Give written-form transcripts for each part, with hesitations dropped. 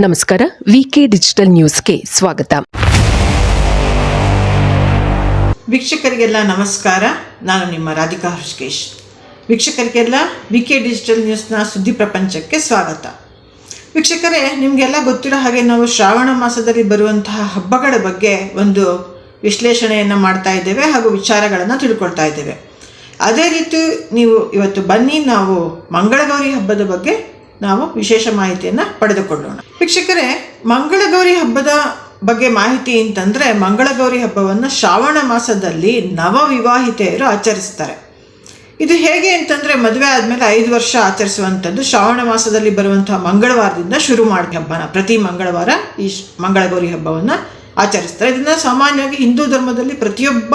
ನಮಸ್ಕಾರ. ವಿಕೆ ಡಿಜಿಟಲ್ ನ್ಯೂಸ್ಗೆ ಸ್ವಾಗತ. ವೀಕ್ಷಕರಿಗೆಲ್ಲ ನಮಸ್ಕಾರ. ನಾನು ನಿಮ್ಮ ರಾಧಿಕಾ ಹೃಷಿಕೇಶ್. ವೀಕ್ಷಕರಿಗೆಲ್ಲ ವಿಕೆ ಡಿಜಿಟಲ್ ನ್ಯೂಸ್ನ ಸುದ್ದಿ ಪ್ರಪಂಚಕ್ಕೆ ಸ್ವಾಗತ. ವೀಕ್ಷಕರೇ, ನಿಮಗೆಲ್ಲ ಗೊತ್ತಿರೋ ಹಾಗೆ ನಾವು ಶ್ರಾವಣ ಮಾಸದಲ್ಲಿ ಬರುವಂತಹ ಹಬ್ಬಗಳ ಬಗ್ಗೆ ಒಂದು ವಿಶ್ಲೇಷಣೆಯನ್ನು ಮಾಡ್ತಾ ಇದ್ದೇವೆ ಹಾಗೂ ವಿಚಾರಗಳನ್ನು ತಿಳ್ಕೊಳ್ತಾ ಇದ್ದೇವೆ. ಅದೇ ರೀತಿ ನೀವು ಇವತ್ತು ಬನ್ನಿ, ನಾವು ಮಂಗಳಗೌರಿ ಹಬ್ಬದ ಬಗ್ಗೆ ನಾವು ವಿಶೇಷ ಮಾಹಿತಿಯನ್ನು ಪಡೆದುಕೊಳ್ಳೋಣ. ವೀಕ್ಷಕರೇ, ಮಂಗಳಗೌರಿ ಹಬ್ಬದ ಬಗ್ಗೆ ಮಾಹಿತಿ ಅಂತಂದರೆ, ಮಂಗಳಗೌರಿ ಹಬ್ಬವನ್ನು ಶ್ರಾವಣ ಮಾಸದಲ್ಲಿ ನವವಿವಾಹಿತೆಯರು ಆಚರಿಸ್ತಾರೆ. ಇದು ಹೇಗೆ ಅಂತಂದರೆ, ಮದುವೆ ಆದಮೇಲೆ 5 ವರ್ಷ ಆಚರಿಸುವಂಥದ್ದು. ಶ್ರಾವಣ ಮಾಸದಲ್ಲಿ ಬರುವಂತಹ ಮಂಗಳವಾರದಿಂದ ಶುರು ಮಾಡಿ ಹಬ್ಬನ ಪ್ರತಿ ಮಂಗಳವಾರ ಈ ಮಂಗಳಗೌರಿ ಹಬ್ಬವನ್ನು ಆಚರಿಸ್ತಾರೆ. ಇದನ್ನು ಸಾಮಾನ್ಯವಾಗಿ ಹಿಂದೂ ಧರ್ಮದಲ್ಲಿ ಪ್ರತಿಯೊಬ್ಬ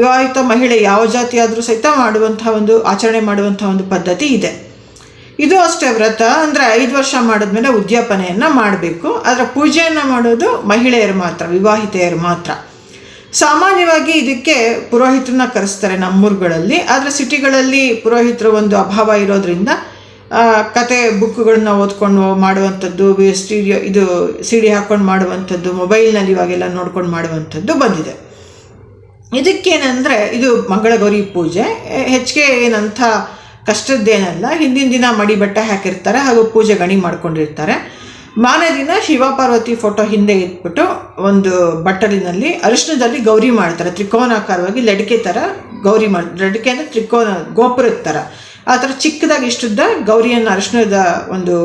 ವಿವಾಹಿತ ಮಹಿಳೆ ಯಾವ ಜಾತಿಯಾದರೂ ಸಹಿತ ಆಚರಣೆ ಮಾಡುವಂತಹ ಒಂದು ಪದ್ಧತಿ ಇದೆ. ಇದು ಅಷ್ಟೇ, ವ್ರತ ಅಂದರೆ 5 ವರ್ಷ ಮಾಡಿದ್ಮೇಲೆ ಉದ್ಯಾಪನೆಯನ್ನು ಮಾಡಬೇಕು. ಅದರ ಪೂಜೆಯನ್ನು ಮಾಡೋದು ಮಹಿಳೆಯರು ಮಾತ್ರ, ವಿವಾಹಿತೆಯರು ಮಾತ್ರ. ಸಾಮಾನ್ಯವಾಗಿ ಇದಕ್ಕೆ ಪುರೋಹಿತರನ್ನ ಕರೆಸ್ತಾರೆ ನಮ್ಮೂರುಗಳಲ್ಲಿ. ಆದರೆ ಸಿಟಿಗಳಲ್ಲಿ ಪುರೋಹಿತರು ಒಂದು ಅಭಾವ ಇರೋದ್ರಿಂದ ಕತೆ ಬುಕ್ಗಳನ್ನ ಓದ್ಕೊಂಡು ಮಾಡುವಂಥದ್ದು, ಸಿ ಡಿ ಹಾಕ್ಕೊಂಡು ಮಾಡುವಂಥದ್ದು, ಮೊಬೈಲ್ನಲ್ಲಿ ಇವಾಗೆಲ್ಲ ನೋಡ್ಕೊಂಡು ಮಾಡುವಂಥದ್ದು ಬಂದಿದೆ. ಇದಕ್ಕೇನೆಂದರೆ, ಇದು ಮಂಗಳಗೌರಿ ಪೂಜೆ ಹೆಚ್ಚಿಗೆ ಏನಂಥ ಕಷ್ಟದ್ದೇನಲ್ಲ. ಹಿಂದಿನ ದಿನ ಮಡಿ ಬಟ್ಟೆ ಹಾಕಿರ್ತಾರೆ ಹಾಗೂ ಪೂಜೆ ಗಣಿ ಮಾಡ್ಕೊಂಡಿರ್ತಾರೆ. ಮಾರನೇ ದಿನ ಶಿವ ಪಾರ್ವತಿ ಫೋಟೋ ಹಿಂದೆ ಇಟ್ಬಿಟ್ಟು ಒಂದು ಬಟ್ಟಲಿನಲ್ಲಿ ಅರಿಶಿಣದಲ್ಲಿ ಗೌರಿ ಮಾಡ್ತಾರೆ. ತ್ರಿಕೋನಾಕಾರವಾಗಿ ಲಡಿಕೆ ಥರ ಗೌರಿ ಲಡಿಕೆ ಅಂದರೆ ತ್ರಿಕೋನ, ಗೋಪುರದ ಥರ. ಆ ಥರ ಚಿಕ್ಕದಾಗಿ ಇಷ್ಟುದ್ದ ಗೌರಿಯನ್ನು ಅರಿಶಿಣದ ಒಂದು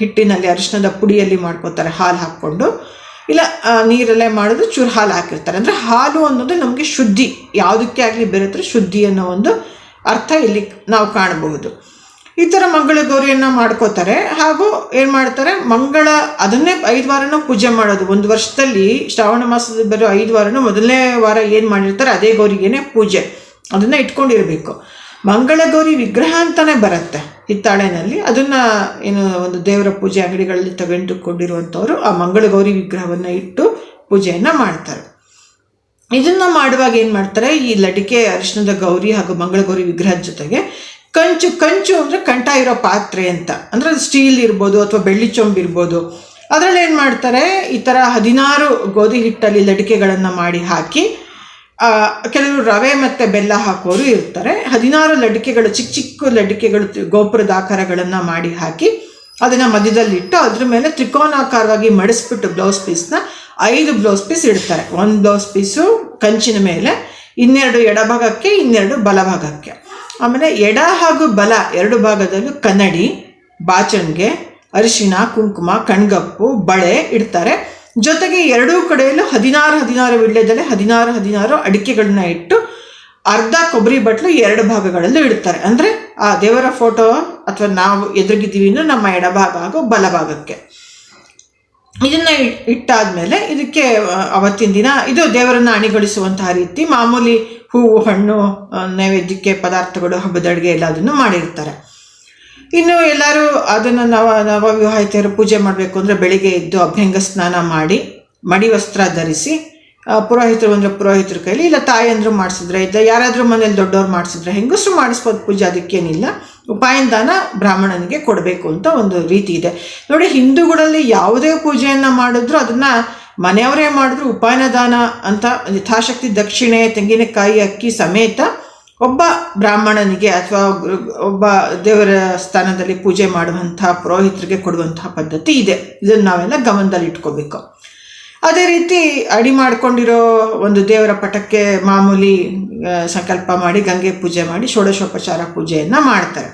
ಹಿಟ್ಟಿನಲ್ಲಿ, ಅರಿಶಿಣದ ಪುಡಿಯಲ್ಲಿ ಮಾಡ್ಕೋತಾರೆ, ಹಾಲು ಹಾಕ್ಕೊಂಡು. ಇಲ್ಲ ನೀರಲ್ಲೇ ಮಾಡೋದು, ಚೂರು ಹಾಲು ಹಾಕಿರ್ತಾರೆ. ಅಂದರೆ ಹಾಲು ಅನ್ನೋದು ನಮಗೆ ಶುದ್ಧಿ, ಯಾವುದಕ್ಕೆ ಆಗಲಿ ಬೇರೆ ಶುದ್ಧಿ ಅನ್ನೋ ಒಂದು ಅರ್ಥ ಇಲ್ಲಿ ನಾವು ಕಾಣಬಹುದು. ಈ ಥರ ಮಂಗಳ ಗೌರಿಯನ್ನು ಮಾಡ್ಕೋತಾರೆ. ಹಾಗೂ ಏನು ಮಾಡ್ತಾರೆ, ಅದನ್ನೇ 5 ವಾರನೂ ಪೂಜೆ ಮಾಡೋದು. ಒಂದು ವರ್ಷದಲ್ಲಿ ಶ್ರಾವಣ ಮಾಸದಲ್ಲಿ ಬರೋ 5 ವಾರನೂ ಮೊದಲನೇ ವಾರ ಏನು ಮಾಡಿರ್ತಾರೆ ಅದೇ ಗೌರಿಗೇನೆ ಪೂಜೆ, ಅದನ್ನು ಇಟ್ಕೊಂಡಿರಬೇಕು. ಮಂಗಳಗೌರಿ ವಿಗ್ರಹ ಅಂತಲೇ ಬರುತ್ತೆ ಹಿತ್ತಾಳೆನಲ್ಲಿ. ಅದನ್ನು ಒಂದು ದೇವರ ಪೂಜೆ ಅಂಗಡಿಗಳಲ್ಲಿ ತಗೊಂಡುಕೊಂಡಿರುವಂಥವ್ರು ಆ ಮಂಗಳಗೌರಿ ವಿಗ್ರಹವನ್ನು ಇಟ್ಟು ಪೂಜೆಯನ್ನು ಮಾಡ್ತಾರೆ. ಇದನ್ನು ಮಾಡುವಾಗ ಏನು ಮಾಡ್ತಾರೆ, ಈ ಲಡಿಕೆ ಅರಿಶಿಣದ ಗೌರಿ ಹಾಗೂ ಮಂಗಳಗೌರಿ ವಿಗ್ರಹದ ಜೊತೆಗೆ ಕಂಚು ಅಂದರೆ ಕಂಠ ಇರೋ ಪಾತ್ರೆ ಅಂತ, ಅಂದರೆ ಅದು ಸ್ಟೀಲ್ ಇರ್ಬೋದು ಅಥವಾ ಬೆಳ್ಳಿ ಚೊಂಬು ಇರ್ಬೋದು. ಅದರಲ್ಲಿ ಏನು ಮಾಡ್ತಾರೆ, ಈ ಥರ 16 ಗೋಧಿ ಹಿಟ್ಟಲ್ಲಿ ಲಡಿಕೆಗಳನ್ನು ಮಾಡಿ ಹಾಕಿ, ಕೆಲವರು ರವೆ ಮತ್ತು ಬೆಲ್ಲ ಹಾಕೋರು ಇರ್ತಾರೆ. 16 ಲಡಿಕೆಗಳು, ಚಿಕ್ಕ ಲಡಿಕೆಗಳು, ಗೋಪುರದ ಆಕಾರಗಳನ್ನು ಮಾಡಿ ಹಾಕಿ ಅದನ್ನು ಮಧ್ಯದಲ್ಲಿಟ್ಟು ಅದ್ರ ಮೇಲೆ ತ್ರಿಕೋನಾಕಾರವಾಗಿ ಮಡಿಸ್ಬಿಟ್ಟು ಬ್ಲೌಸ್ ಪೀಸ್ನ 5 ಬ್ಲೌಸ್ ಪೀಸ್ ಇಡ್ತಾರೆ. ಒಂದು ಬ್ಲೌಸ್ ಪೀಸು ಕಂಚಿನ ಮೇಲೆ, 2 ಎಡಭಾಗಕ್ಕೆ, 2 ಬಲಭಾಗಕ್ಕೆ. ಆಮೇಲೆ ಎಡ ಹಾಗೂ ಬಲ 2 ಭಾಗದಲ್ಲೂ ಕನ್ನಡಿ, ಬಾಚಣಿಗೆ, ಅರಿಶಿಣ, ಕುಂಕುಮ, ಕಣ್ಗಪ್ಪು, ಬಳೆ ಇಡ್ತಾರೆ. ಜೊತೆಗೆ 2 ಕಡೆಯಲ್ಲೂ 16 ವಿಳ್ಯದಲ್ಲೇ 16 ಅಡಿಕೆಗಳನ್ನ ಇಟ್ಟು ಅರ್ಧ ಕೊಬ್ಬರಿ ಬಟ್ಲು 2 ಭಾಗಗಳಲ್ಲೂ ಇಡ್ತಾರೆ. ಅಂದರೆ ಆ ದೇವರ ಫೋಟೋ ಅಥವಾ ನಾವು ಎದುರುಗಿದ್ದೀವಿ ನಮ್ಮ ಎಡಭಾಗ ಹಾಗೂ ಬಲಭಾಗಕ್ಕೆ. ಇದನ್ನು ಇಟ್ಟಾದಮೇಲೆ ಇದಕ್ಕೆ ಅವತ್ತಿನ ದಿನ ಇದು ದೇವರನ್ನು ಅಣಿಗೊಳಿಸುವಂತಹ ರೀತಿ ಮಾಮೂಲಿ ಹೂವು, ಹಣ್ಣು, ನೈವೇದ್ಯಕ್ಕೆ ಪದಾರ್ಥಗಳು, ಹಬ್ಬದ ಅಡುಗೆ ಎಲ್ಲ ಅದನ್ನು ಮಾಡಿರ್ತಾರೆ. ಇನ್ನು ಎಲ್ಲರೂ ಅದನ್ನು ನವವಿವಾಹಿತೆಯರು ಪೂಜೆ ಮಾಡಬೇಕು ಅಂದರೆ ಬೆಳಿಗ್ಗೆ ಎದ್ದು ಅಭ್ಯಂಗ ಸ್ನಾನ ಮಾಡಿ, ಮಡಿ ವಸ್ತ್ರ ಧರಿಸಿ, ಪುರೋಹಿತರ ಕೈಲಿ, ಇಲ್ಲ ತಾಯಂದ್ರು ಮಾಡಿಸಿದ್ರೆ, ಇಲ್ಲ ಯಾರಾದರೂ ಮನೇಲಿ ದೊಡ್ಡವ್ರು ಮಾಡಿಸಿದ್ರೆ, ಹೆಂಗಸರು ಮಾಡಿಸ್ಬೋದು ಪೂಜೆ, ಅದಕ್ಕೇನಿಲ್ಲ. ಉಪಾಯನದಾನ ಬ್ರಾಹ್ಮಣನಿಗೆ ಕೊಡಬೇಕು ಅಂತ ಒಂದು ರೀತಿ ಇದೆ ನೋಡಿ. ಹಿಂದೂಗಳಲ್ಲಿ ಯಾವುದೇ ಪೂಜೆಯನ್ನು ಮಾಡಿದ್ರು ಅದನ್ನು ಮನೆಯವರೇ ಮಾಡಿದ್ರು ಉಪಾಯನದಾನ ಅಂತ ಯಥಾಶಕ್ತಿ ದಕ್ಷಿಣೆ, ತೆಂಗಿನಕಾಯಿ, ಅಕ್ಕಿ ಸಮೇತ ಒಬ್ಬ ಬ್ರಾಹ್ಮಣನಿಗೆ ಅಥವಾ ಒಬ್ಬ ದೇವರ ಸ್ಥಾನದಲ್ಲಿ ಪೂಜೆ ಮಾಡುವಂಥ ಪುರೋಹಿತರಿಗೆ ಕೊಡುವಂತಹ ಪದ್ಧತಿ ಇದೆ. ಇದನ್ನು ನಾವೆಲ್ಲ ಗಮನದಲ್ಲಿ ಇಟ್ಕೋಬೇಕು. ಅದೇ ರೀತಿ ಅಡಿ ಮಾಡ್ಕೊಂಡಿರೋ ಒಂದು ದೇವರ ಪಟಕ್ಕೆ ಮಾಮೂಲಿ ಸಂಕಲ್ಪ ಮಾಡಿ ಗಂಗೆ ಪೂಜೆ ಮಾಡಿ ಷೋಡಶೋಪಚಾರ ಪೂಜೆಯನ್ನು ಮಾಡ್ತಾರೆ.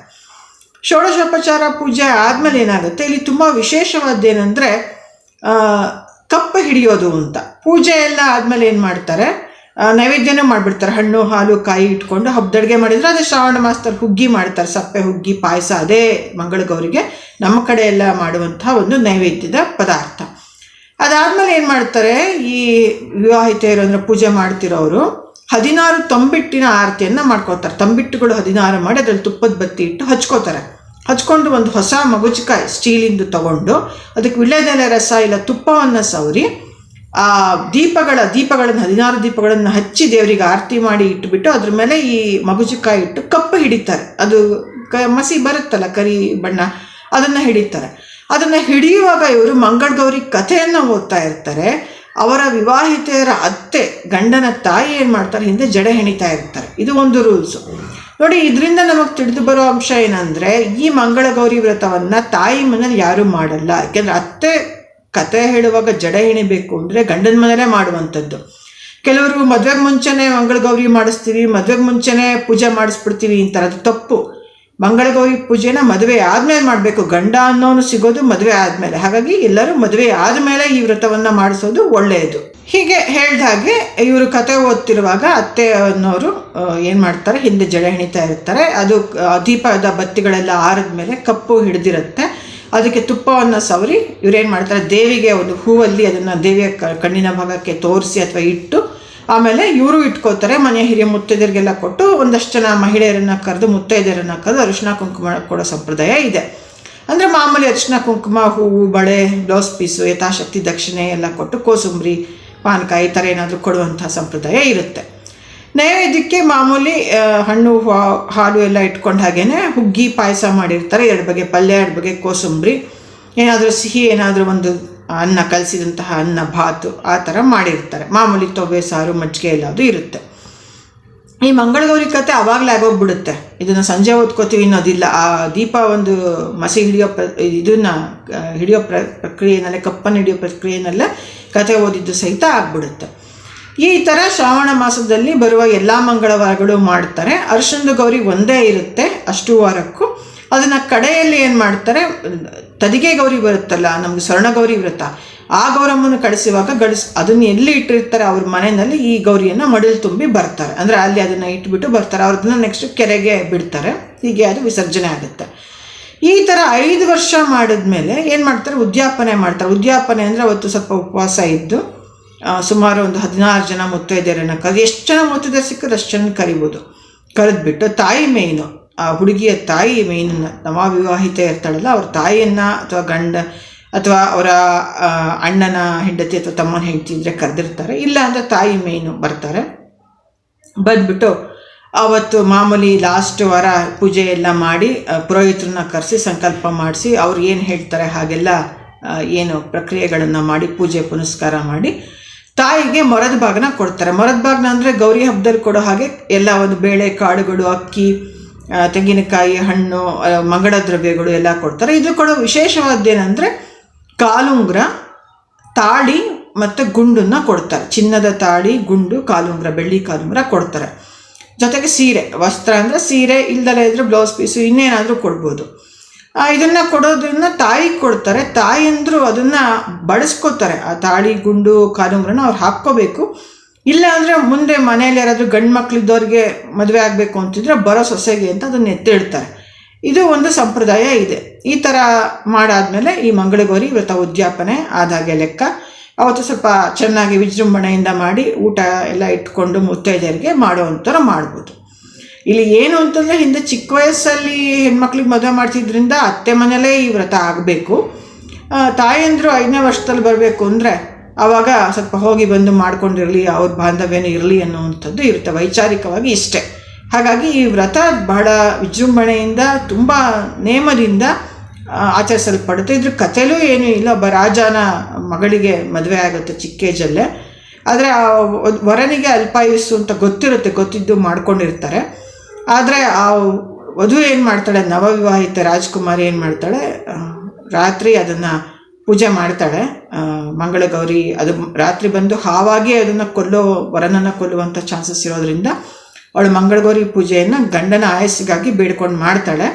ಷೋಡಶೋಪಚಾರ ಪೂಜೆ ಆದಮೇಲೆ ಏನಾಗುತ್ತೆ, ಇಲ್ಲಿ ತುಂಬ ವಿಶೇಷವಾದ್ದೇನೆಂದರೆ ಕಪ್ಪು ಹಿಡಿಯೋದು ಅಂತ. ಪೂಜೆ ಎಲ್ಲ ಆದಮೇಲೆ ಏನು ಮಾಡ್ತಾರೆ, ನೈವೇದ್ಯನೂ ಮಾಡಿಬಿಡ್ತಾರೆ. ಹಣ್ಣು, ಹಾಲು, ಕಾಯಿ ಇಟ್ಕೊಂಡು ಹಬ್ಬದಡ್ಗೆ ಮಾಡಿದರೆ ಅದೇ ಶ್ರಾವಣ ಮಾಸದಲ್ಲಿ ಹುಗ್ಗಿ ಮಾಡ್ತಾರೆ, ಸಪ್ಪೆ ಹುಗ್ಗಿ, ಪಾಯಸ. ಅದೇ ಮಂಗಳಗೌರಿಗೆ ನಮ್ಮ ಕಡೆ ಎಲ್ಲ ಮಾಡುವಂಥ ಒಂದು ನೈವೇದ್ಯದ ಪದಾರ್ಥ. ಅದಾದಮೇಲೆ ಏನು ಮಾಡ್ತಾರೆ, ಈ ವಿವಾಹಿತೆಯರು ಅಂದರೆ ಪೂಜೆ ಮಾಡ್ತಿರೋರು 16 ತಂಬಿಟ್ಟಿನ ಆರತಿಯನ್ನು ಮಾಡ್ಕೋತಾರೆ. ತಂಬಿಟ್ಟುಗಳು 16 ಮಾಡಿ ಅದರಲ್ಲಿ ತುಪ್ಪದ ಬತ್ತಿ ಇಟ್ಟು ಹಚ್ಕೋತಾರೆ. ಹಚ್ಕೊಂಡು ಒಂದು ಹೊಸ ಮಗುಚಿಕಾಯಿ ಸ್ಟೀಲಿಂದು ತಗೊಂಡು ಅದಕ್ಕೆ ವಿಳ್ಯದೆಲೆ ರಸ ಇಲ್ಲ ತುಪ್ಪವನ್ನು ಸವರಿ ಆ ದೀಪಗಳನ್ನು 16 ದೀಪಗಳನ್ನು ಹಚ್ಚಿ ದೇವರಿಗೆ ಆರತಿ ಮಾಡಿ ಇಟ್ಟುಬಿಟ್ಟು ಅದ್ರ ಮೇಲೆ ಈ ಮಗುಚಿಕಾಯಿ ಇಟ್ಟು ಕಪ್ಪು ಹಿಡಿತಾರೆ. ಅದು ಮಸಿ ಬರುತ್ತಲ್ಲ ಕರಿ ಬಣ್ಣ, ಅದನ್ನು ಹಿಡಿತಾರೆ. ಅದನ್ನು ಹಿಡಿಯುವಾಗ ಇವರು ಮಂಗಳಗೌರಿ ಕಥೆಯನ್ನು ಓದ್ತಾ ಇರ್ತಾರೆ. ಅವರ ವಿವಾಹಿತೆಯರ ಅತ್ತೆ, ಗಂಡನ ತಾಯಿ ಏನು ಮಾಡ್ತಾರೆ, ಹಿಂದೆ ಜಡೆ ಹೆಣಿತಾ ಇರ್ತಾರೆ. ಇದು ಒಂದು ರೂಲ್ಸು ನೋಡಿ. ಇದರಿಂದ ನಮಗೆ ತಿಳಿದು ಬರೋ ಅಂಶ ಏನಂದರೆ, ಈ ಮಂಗಳಗೌರಿ ವ್ರತವನ್ನು ತಾಯಿ ಮನೇಲಿ ಯಾರೂ ಮಾಡಲ್ಲ. ಯಾಕೆಂದರೆ ಅತ್ತೆ ಕತೆ ಹೇಳುವಾಗ ಜಡೆ ಹೆಣಿಬೇಕು ಅಂದರೆ ಗಂಡನ ಮನೇಲೇ ಮಾಡುವಂಥದ್ದು. ಕೆಲವರು ಮದುವೆಗೆ ಮುಂಚೆನೇ ಮಂಗಳಗೌರಿ ಮಾಡಿಸ್ತೀವಿ, ಮದುವೆಗೆ ಮುಂಚೆನೇ ಪೂಜೆ ಮಾಡಿಸ್ಬಿಡ್ತೀವಿ ಅಂತಾರೆ. ಅದು ತಪ್ಪು. ಮಂಗಳಗೌರಿ ಪೂಜೆನ ಮದುವೆ ಆದಮೇಲೆ ಮಾಡಬೇಕು. ಗಂಡ ಅನ್ನೋನು ಸಿಗೋದು ಮದುವೆ ಆದಮೇಲೆ. ಹಾಗಾಗಿ ಎಲ್ಲರೂ ಮದುವೆ ಆದಮೇಲೆ ಈ ವ್ರತವನ್ನು ಮಾಡಿಸೋದು ಒಳ್ಳೆಯದು. ಹೀಗೆ ಹೇಳ್ದ ಹಾಗೆ ಇವರು ಕತೆ ಓದ್ತಿರುವಾಗ ಅತ್ತೆ ಅನ್ನೋರು ಏನು ಮಾಡ್ತಾರೆ, ಹಿಂದೆ ಜಡೆ ಹೆಣಿತಾ ಇರ್ತಾರೆ. ಅದು ದೀಪದ ಬತ್ತಿಗಳೆಲ್ಲ ಆರಿದ ಮೇಲೆ ಕಪ್ಪು ಹಿಡಿದಿರುತ್ತೆ. ಅದಕ್ಕೆ ತುಪ್ಪವನ್ನು ಸವರಿ ಇವರೇನು ಮಾಡ್ತಾರೆ, ದೇವಿಗೆ ಒಂದು ಹೂವಲ್ಲಿ ಅದನ್ನು ದೇವಿಯ ಕಣ್ಣಿನ ಭಾಗಕ್ಕೆ ತೋರಿಸಿ ಅಥವಾ ಇಟ್ಟು ಆಮೇಲೆ ಇವರು ಇಟ್ಕೋತಾರೆ. ಮನೆಯ ಹಿರಿಯ ಮುತ್ತೈದರಿಗೆಲ್ಲ ಕೊಟ್ಟು ಒಂದಷ್ಟು ಜನ ಮಹಿಳೆಯರನ್ನು ಕರೆದು, ಮುತ್ತೈದೆಯರನ್ನು ಕರೆದು ಅರಿಶಿನ ಕುಂಕುಮ ಕೊಡೋ ಸಂಪ್ರದಾಯ ಇದೆ. ಅಂದರೆ ಮಾಮೂಲಿ ಅರಿಶಿನ ಕುಂಕುಮ, ಹೂವು, ಬಳೆ, ಬ್ಲೌಸ್ ಪೀಸು, ಯಥಾಶಕ್ತಿ ದಕ್ಷಿಣೆ ಎಲ್ಲ ಕೊಟ್ಟು ಕೋಸುಂಬರಿ, ಪಾನಕಾಯಿ ಈ ಥರ ಏನಾದರೂ ಕೊಡುವಂಥ ಸಂಪ್ರದಾಯ ಇರುತ್ತೆ. ನೈವೇದ್ಯಕ್ಕೆ ಮಾಮೂಲಿ ಹಣ್ಣು ಹಾಲು ಎಲ್ಲ ಇಟ್ಕೊಂಡು ಹಾಗೇ ಹುಗ್ಗಿ ಪಾಯಸ ಮಾಡಿರ್ತಾರೆ. 2 ಬಗೆ ಪಲ್ಯ, 2 ಬಗೆ ಕೋಸುಂಬರಿ, ಏನಾದರೂ ಸಿಹಿ, ಏನಾದರೂ ಒಂದು ಅನ್ನ, ಕಲಸಿದಂತಹ ಅನ್ನ, ಭಾತು ಆ ಥರ ಮಾಡಿರ್ತಾರೆ. ಮಾಮೂಲಿ ತೊವೆ ಸಾರು, ಮಜ್ಜಿಗೆ ಎಲ್ಲದು ಇರುತ್ತೆ. ಈ ಮಂಗಳಗೌರಿ ಕತೆ ಆವಾಗಲೇ ಆಗೋಗ್ಬಿಡುತ್ತೆ. ಇದನ್ನು ಸಂಜೆ ಓದ್ಕೋತೀವಿ ಅನ್ನೋದಿಲ್ಲ. ಆ ದೀಪ ಒಂದು ಮಸಿ ಹಿಡಿಯೋ ಪ್ರಕ್ರಿಯೆನಲ್ಲೇ, ಕಪ್ಪನ್ನು ಹಿಡಿಯೋ ಪ್ರಕ್ರಿಯೆನಲ್ಲೇ ಕತೆ ಓದಿದ್ದು ಸಹಿತ ಆಗ್ಬಿಡುತ್ತೆ. ಈ ಥರ ಶ್ರಾವಣ ಮಾಸದಲ್ಲಿ ಬರುವ ಎಲ್ಲ ಮಂಗಳವಾರಗಳು ಮಾಡ್ತಾರೆ. ಅರಿಶಿಣದ ಗೌರಿ ಒಂದೇ ಇರುತ್ತೆ ಅಷ್ಟು ವಾರಕ್ಕೂ. ಅದನ್ನು ಕಡೆಯಲ್ಲಿ ಏನು ಮಾಡ್ತಾರೆ, ತದಿಗೆ ಗೌರಿ ಬರುತ್ತಲ್ಲ ನಮಗೆ ಸ್ವರ್ಣಗೌರಿ ವ್ರತ, ಆ ಗೌರಮ್ಮನ ಕಳಿಸುವಾಗ ಅದನ್ನು ಎಲ್ಲಿ ಇಟ್ಟಿರ್ತಾರೆ ಅವ್ರ ಮನೆಯಲ್ಲಿ ಈ ಗೌರಿಯನ್ನು ಮಡಿಲು ತುಂಬಿ ಬರ್ತಾರೆ. ಅಂದರೆ ಅಲ್ಲಿ ಅದನ್ನು ಇಟ್ಬಿಟ್ಟು ಬರ್ತಾರೆ. ಅವ್ರದನ್ನ ನೆಕ್ಸ್ಟ್ ಕೆರೆಗೆ ಬಿಡ್ತಾರೆ. ಹೀಗೆ ಅದು ವಿಸರ್ಜನೆ ಆಗುತ್ತೆ. ಈ ಥರ 5 ವರ್ಷ ಮಾಡಿದ್ಮೇಲೆ ಏನು ಮಾಡ್ತಾರೆ, ಉದ್ಯಾಪನೆ ಮಾಡ್ತಾರೆ. ಉದ್ಯಾಪನೆ ಅಂದರೆ ಅವತ್ತು ಸ್ವಲ್ಪ ಉಪವಾಸ ಇದ್ದು ಸುಮಾರು ಒಂದು 16 ಜನ ಮುತ್ತೈದೆಯರನ್ನು ಕರೆದು, ಎಷ್ಟು ಜನ ಮುತ್ತೈದೆಯರು ಸಿಕ್ಕರೆ ಅಷ್ಟು ಜನ ಕರಿಬೋದು. ಕರೆದ್ಬಿಟ್ಟು ತಾಯಿ ಮೇಯ್ನು, ಆ ಹುಡುಗಿಯ ತಾಯಿ ಮೇಯ್ನನ್ನು, ನವವಿವಾಹಿತೆ ಇರ್ತಾಳಲ್ಲ ಅವ್ರ ತಾಯಿಯನ್ನು ಅಥವಾ ಗಂಡ ಅಥವಾ ಅವರ ಅಣ್ಣನ ಹೆಂಡತಿ ಅಥವಾ ತಮ್ಮನ ಹೆಂಡತಿ ಇದ್ದರೆ ಕರೆದಿರ್ತಾರೆ. ಇಲ್ಲ ಅಂದರೆ ತಾಯಿ ಮೇಯ್ನು ಬರ್ತಾರೆ. ಬಂದ್ಬಿಟ್ಟು ಆವತ್ತು ಮಾಮೂಲಿ ಲಾಸ್ಟ್ ವಾರ ಪೂಜೆ ಎಲ್ಲ ಮಾಡಿ ಪುರೋಹಿತರನ್ನ ಕರೆಸಿ ಸಂಕಲ್ಪ ಮಾಡಿಸಿ ಅವ್ರು ಏನು ಹೇಳ್ತಾರೆ ಹಾಗೆಲ್ಲ ಏನು ಪ್ರಕ್ರಿಯೆಗಳನ್ನು ಮಾಡಿ ಪೂಜೆ ಪುನಸ್ಕಾರ ಮಾಡಿ ತಾಯಿಗೆ ಮೊರದ ಭಾಗನ ಕೊಡ್ತಾರೆ. ಮೊರದ ಭಾಗನ ಅಂದರೆ ಗೌರಿ ಹಬ್ಬದಲ್ಲಿ ಕೊಡೋ ಹಾಗೆ ಎಲ್ಲ ಒಂದು ಬೇಳೆ, ಕಾಳುಗಳು, ಅಕ್ಕಿ, ತೆಂಗಿನಕಾಯಿ, ಹಣ್ಣು, ಮಂಗಳ ದ್ರವ್ಯಗಳು ಎಲ್ಲ ಕೊಡ್ತಾರೆ. ಇದು ಕೊಡೋ ವಿಶೇಷವಾದ್ದೇನೆಂದರೆ ಕಾಲುಂಗ್ರ, ತಾಳಿ ಮತ್ತು ಗುಂಡನ್ನು ಕೊಡ್ತಾರೆ. ಚಿನ್ನದ ತಾಳಿ, ಗುಂಡು, ಕಾಲುಂಗ್ರ, ಬೆಳ್ಳಿ ಕಾಲುಂಗ್ರ ಕೊಡ್ತಾರೆ. ಜೊತೆಗೆ ಸೀರೆ, ವಸ್ತ್ರ ಅಂದರೆ ಸೀರೆ, ಇಲ್ದಲೇ ಇದ್ದರೆ ಬ್ಲೌಸ್ ಪೀಸು, ಇನ್ನೇನಾದರೂ ಕೊಡ್ಬೋದು. ಇದನ್ನು ಕೊಡೋದ್ರಿಂದ ತಾಯಿಗೆ ಕೊಡ್ತಾರೆ. ತಾಯಿಯಂದರು ಅದನ್ನು ಬಳಸ್ಕೋತಾರೆ. ಆ ತಾಳಿ, ಗುಂಡು, ಕಾಲುಂಗ್ರನ ಅವ್ರು ಹಾಕ್ಕೋಬೇಕು. ಇಲ್ಲ ಅಂದರೆ ಮುಂದೆ ಮನೇಲಿ ಯಾರಾದರೂ ಗಂಡು ಮಕ್ಕಳಿದ್ದವ್ರಿಗೆ ಮದುವೆ ಆಗಬೇಕು ಅಂತಿದ್ರೆ ಬರೋ ಸೊಸೆಗೆ ಅಂತ ಅದನ್ನು ಎತ್ತಿಡ್ತಾರೆ. ಇದು ಒಂದು ಸಂಪ್ರದಾಯ ಇದೆ. ಈ ಥರ ಮಾಡಾದಮೇಲೆ ಈ ಮಂಗಳಗೌರಿ ವ್ರತ ಉದ್ಯಾಪನೆ ಆದಾಗೆ ಲೆಕ್ಕ. ಅವತ್ತು ಸ್ವಲ್ಪ ಚೆನ್ನಾಗಿ ವಿಜೃಂಭಣೆಯಿಂದ ಮಾಡಿ ಊಟ ಎಲ್ಲ ಇಟ್ಕೊಂಡು ಮುತ್ತೈದೆಯರಿಗೆ ಮಾಡೋವಂಥವ್ರು ಮಾಡ್ಬೋದು. ಇಲ್ಲಿ ಏನು ಅಂತಂದರೆ, ಹಿಂದೆ ಚಿಕ್ಕ ವಯಸ್ಸಲ್ಲಿ ಹೆಣ್ಮಕ್ಳಿಗೆ ಮದುವೆ ಮಾಡ್ತಿದ್ರಿಂದ ಅತ್ತೆ ಮನೇಲೇ ಈ ವ್ರತ ಆಗಬೇಕು. ತಾಯಂದರು 5ನೇ ವರ್ಷದಲ್ಲಿ ಬರಬೇಕು ಅಂದರೆ ಆವಾಗ ಸ್ವಲ್ಪ ಹೋಗಿ ಬಂದು ಮಾಡ್ಕೊಂಡಿರಲಿ, ಅವ್ರ ಬಾಂಧವ್ಯನೂ ಇರಲಿ ಅನ್ನುವಂಥದ್ದು ಇರುತ್ತೆ. ವೈಚಾರಿಕವಾಗಿ ಇಷ್ಟೇ. ಹಾಗಾಗಿ ಈ ವ್ರತ ಬಹಳ ವಿಜೃಂಭಣೆಯಿಂದ, ತುಂಬ ನೇಮದಿಂದ ಆಚರಿಸಲ್ಪಡುತ್ತೆ. ಇದ್ರ ಕಥೆಲೂ ಏನೂ ಇಲ್ಲ. ಒಬ್ಬ ರಾಜನ ಮಗಳಿಗೆ ಮದುವೆ ಆಗುತ್ತೆ ಚಿಕ್ಕ ಏಜಲ್ಲೇ. ಆದರೆ ಆ ವರನಿಗೆ ಅಲ್ಪಾಯುಸ್ಸು ಅಂತ ಗೊತ್ತಿದ್ದು ಮಾಡ್ಕೊಂಡಿರ್ತಾರೆ. ಆದರೆ ಆ ವಧು ಏನು ಮಾಡ್ತಾಳೆ, ನವವಿವಾಹಿತ ರಾಜ್ಕುಮಾರಿ ಏನು ಮಾಡ್ತಾಳೆ, ರಾತ್ರಿ ಅದನ್ನು ಪೂಜೆ ಮಾಡ್ತಾಳೆ. ಮಂಗಳಗೌರಿ ಅದು ರಾತ್ರಿ ಬಂದು ಹಾವಾಗಿ ಅದನ್ನು ವರನನ್ನು ಕೊಲ್ಲುವಂಥ ಚಾನ್ಸಸ್ ಇರೋದ್ರಿಂದ ಅವಳು ಮಂಗಳಗೌರಿ ಪೂಜೆಯನ್ನು ಗಂಡನ ಆಯಸ್ಸಿಗಾಗಿ ಬೇಡ್ಕೊಂಡು ಮಾಡ್ತಾಳೆ.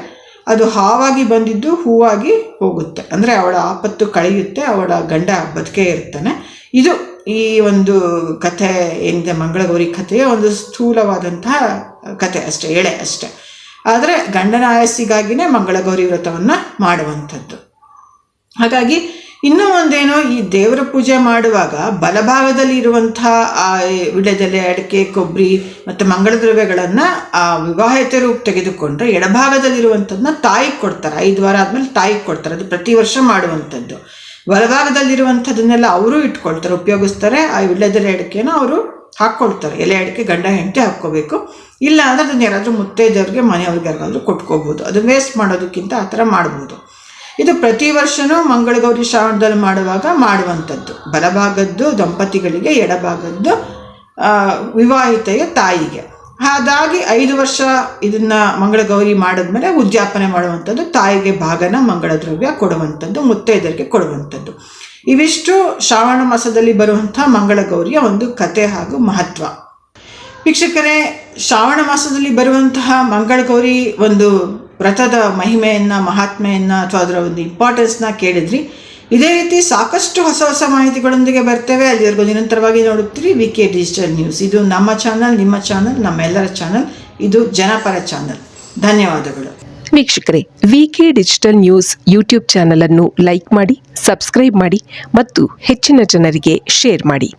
ಅದು ಹಾವಾಗಿ ಬಂದಿದ್ದು ಹೂವಾಗಿ ಹೋಗುತ್ತೆ. ಅಂದರೆ ಅವಳ ಆಪತ್ತು ಕಳೆಯುತ್ತೆ, ಅವಳ ಗಂಡ ಬದುಕೇ ಇರ್ತಾನೆ. ಇದು ಈ ಒಂದು ಕಥೆ ಏನಿದೆ, ಮಂಗಳಗೌರಿ ಕಥೆಯ ಒಂದು ಸ್ಥೂಲವಾದಂತಹ ಕಥೆ ಅಷ್ಟೇ, ಎಳೆ ಅಷ್ಟೆ. ಆದರೆ ಗಂಡನ ಆಯಸ್ಸಿಗಾಗಿಯೇ ಮಂಗಳಗೌರಿ ವ್ರತವನ್ನು ಮಾಡುವಂಥದ್ದು. ಹಾಗಾಗಿ ಇನ್ನೂ ಒಂದೇನೋ, ಈ ದೇವರ ಪೂಜೆ ಮಾಡುವಾಗ ಬಲಭಾಗದಲ್ಲಿ ಇರುವಂಥ ಆ ವಿಳ್ಯದೆಲೆ, ಅಡಿಕೆ, ಕೊಬ್ಬರಿ ಮತ್ತು ಮಂಗಳ ದ್ರವ್ಯಗಳನ್ನು ಆ ವಿವಾಹಿತರು ತೆಗೆದುಕೊಂಡ್ರೆ ಎಡಭಾಗದಲ್ಲಿರುವಂಥದ್ದನ್ನ ತಾಯಿಗೆ ಕೊಡ್ತಾರೆ. 5 ವಾರ ಆದಮೇಲೆ ತಾಯಿಗೆ ಕೊಡ್ತಾರೆ. ಅದು ಪ್ರತಿ ವರ್ಷ ಮಾಡುವಂಥದ್ದು. ಬಲಭಾಗದಲ್ಲಿರುವಂಥದ್ದನ್ನೆಲ್ಲ ಅವರು ಇಟ್ಕೊಳ್ತಾರೆ, ಉಪಯೋಗಿಸ್ತಾರೆ. ಆ ವಿಳ್ಯದೆಲೆ ಅಡಿಕೆನ ಅವರು ಹಾಕ್ಕೊಳ್ತಾರೆ. ಎಲೆ ಅಡಿಕೆ ಗಂಡ ಹೆಂಡತಿ ಹಾಕ್ಕೋಬೇಕು. ಇಲ್ಲ ಅಂದರೆ ಅದನ್ನು ಯಾರಾದರೂ ಮುತ್ತೈದೆಯವ್ರಿಗೆ, ಮನೆಯವ್ರಿಗೆ ಯಾರಿಗಾದ್ರೂ ಕೊಟ್ಕೋಬೋದು. ಅದನ್ನು ವೇಸ್ಟ್ ಮಾಡೋದಕ್ಕಿಂತ ಆ ಥರ ಮಾಡ್ಬೋದು. ಇದು ಪ್ರತಿ ವರ್ಷವೂ ಮಂಗಳಗೌರಿ ಶ್ರಾವಣದಲ್ಲಿ ಮಾಡುವಂಥದ್ದು. ಬಲಭಾಗದ್ದು ದಂಪತಿಗಳಿಗೆ, ಎಡಭಾಗದ್ದು ವಿವಾಹಿತೆಯ ತಾಯಿಗೆ. ಹಾಗಾಗಿ 5 ವರ್ಷ ಇದನ್ನು ಮಂಗಳಗೌರಿ ಮಾಡಿದ್ಮೇಲೆ ಉದ್ಯಾಪನೆ ಮಾಡುವಂಥದ್ದು, ತಾಯಿಗೆ ಭಾಗನ ಮಂಗಳ ದ್ರವ್ಯ ಕೊಡುವಂಥದ್ದು, ಮುತ್ತೈದರಿಗೆ ಕೊಡುವಂಥದ್ದು. ಇವಿಷ್ಟು ಶ್ರಾವಣ ಮಾಸದಲ್ಲಿ ಬರುವಂಥ ಮಂಗಳಗೌರಿಯ ಒಂದು ಕತೆ ಹಾಗೂ ಮಹತ್ವ. ವೀಕ್ಷಕರೇ, ಶ್ರಾವಣ ಮಾಸದಲ್ಲಿ ಬರುವಂತಹ ಮಂಗಳಗೌರಿ ಒಂದು ವ್ರತದ ಮಹಿಮೆಯನ್ನು, ಮಹಾತ್ಮೆಯನ್ನು ಅಥವಾ ಅದರ ಒಂದು ಇಂಪಾರ್ಟೆನ್ಸ್ನ ಕೇಳಿದ್ರಿ. ಇದೇ ರೀತಿ ಸಾಕಷ್ಟು ಹೊಸ ಮಾಹಿತಿಗಳೊಂದಿಗೆ ಬರ್ತೇವೆ. ಅಲ್ಲಿವರೆಗೂ ನಿರಂತರವಾಗಿ ನೋಡುತ್ತೀರಿ ವಿಕೆ ಡಿಜಿಟಲ್ ನ್ಯೂಸ್. ಇದು ನಮ್ಮ ಚಾನಲ್, ನಿಮ್ಮ ಚಾನಲ್, ನಮ್ಮೆಲ್ಲರ ಚಾನಲ್. ಇದು ಜನಪರ ಚಾನಲ್. ಧನ್ಯವಾದಗಳು ವೀಕ್ಷಕರೇ, ವಿಕೆ ಡಿಜಿಟಲ್ ನ್ಯೂಸ್ ಯೂಟ್ಯೂಬ್ ಚಾನಲ್ ಅನ್ನು ಲೈಕ್ ಮಾಡಿ, ಸಬ್ಸ್ಕ್ರೈಬ್ ಮಾಡಿ ಮತ್ತು ಹೆಚ್ಚಿನ ಜನರಿಗೆ ಶೇರ್ ಮಾಡಿ.